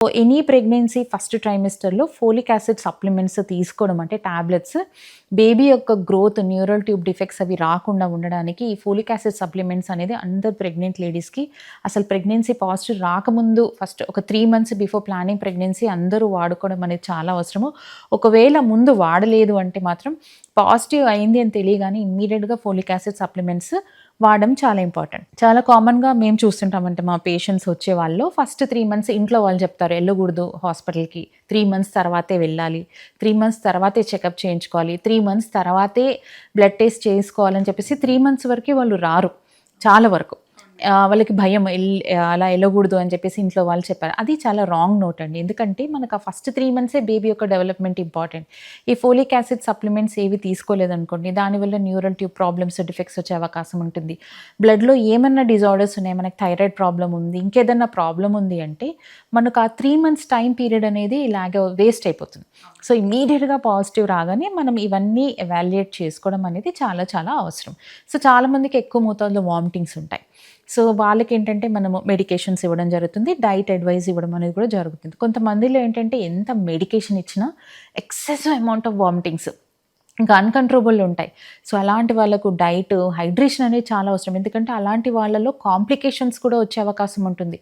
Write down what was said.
So any pregnancy first ట్రైమిస్టర్‌లో folic acid supplements తీసుకోవడం అంటే టాబ్లెట్స్ బేబీ యొక్క గ్రోత్, న్యూరల్ ట్యూబ్ డిఫెక్ట్స్ అవి రాకుండా ఉండడానికి ఈ ఫోలిక్ యాసిడ్ సప్లిమెంట్స్ అనేది అందరు ప్రెగ్నెంట్ లేడీస్‌కి అసలు ప్రెగ్నెన్సీ పాజిటివ్ రాకముందు ఫస్ట్ ఒక 3 మంత్స్ బిఫోర్ ప్లానింగ్ ప్రెగ్నెన్సీ అందరూ వాడుకోవడం అనేది చాలా అవసరము. ఒకవేళ ముందు వాడలేదు అంటే మాత్రం పాజిటివ్ అయింది అని తెలియగానే ఇమ్మీడియేట్‌గా ఫోలిక్ యాసిడ్ సప్లిమెంట్స్ వాడడం చాలా ఇంపార్టెంట్. చాలా కామన్‌గా మేము చూస్తుంటామంటే మా పేషెంట్స్ వచ్చేవాళ్ళు ఫస్ట్ 3 మంత్స్ ఇంట్లో వాళ్ళు చెప్తారు ఎళ్ళకూడదు హాస్పిటల్‌కి. 3 మంత్స్ తర్వాతే వెళ్ళాలి. 3 మంత్స్ తర్వాతే చెకప్ చేయించుకోవాలి. 3 మంత్స్ తర్వాతే బ్లడ్ టెస్ట్ చేసుకోవాలని చెప్పేసి 3 మంత్స్ వరకే వాళ్ళు రారు చాలా వరకు. వాళ్ళకి భయం అలా ఎళ్ళకూడదు అని చెప్పేసి ఇంట్లో వాళ్ళు చెప్పారు. అది చాలా రాంగ్ నోట్ అండి. ఎందుకంటే మనకు ఆ ఫస్ట్ 3 మంత్సే బేబీ యొక్క డెవలప్‌మెంట్ ఇంపార్టెంట్. ఈ ఫోలిక్ యాసిడ్ సప్లిమెంట్స్ ఏవి తీసుకోలేదనుకోండి దానివల్ల న్యూరల్ ట్యూబ్ ప్రాబ్లమ్స్, డిఫెక్ట్స్ వచ్చే అవకాశం ఉంటుంది. బ్లడ్‌లో ఏమన్నా డిజార్డర్స్ ఉన్నాయి, మనకి థైరాయిడ్ ప్రాబ్లమ్ ఉంది, ఇంకేదన్నా ప్రాబ్లమ్ ఉంది అంటే మనకు ఆ 3 మంత్స్ టైమ్ పీరియడ్ అనేది ఇలాగ వేస్ట్ అయిపోతుంది. సో ఇమ్మీడియేట్‌గా పాజిటివ్ రాగానే మనం ఇవన్నీ ఎవాల్యుయేట్ చేసుకోవడం అనేది చాలా చాలా అవసరం. సో చాలామందికి ఎక్కువ మోతాదులో వామిటింగ్స్ ఉంటాయి. సో వాళ్ళకేంటంటే మనము మెడికేషన్స్ ఇవ్వడం జరుగుతుంది. డైట్ అడ్వైస్ ఇవ్వడం అనేది కూడా జరుగుతుంది. కొంతమందిలో ఏంటంటే ఎంత మెడికేషన్ ఇచ్చినా ఎక్సెసివ్ అమౌంట్ ఆఫ్ వామిటింగ్స్ ఇంకా అన్‌కంట్రోలబుల్ ఉంటాయి. సో అలాంటి వాళ్ళకు డైట్, హైడ్రేషన్ అనేది చాలా అవసరం. ఎందుకంటే అలాంటి వాళ్ళలో కాంప్లికేషన్స్ కూడా వచ్చే అవకాశం ఉంటుంది.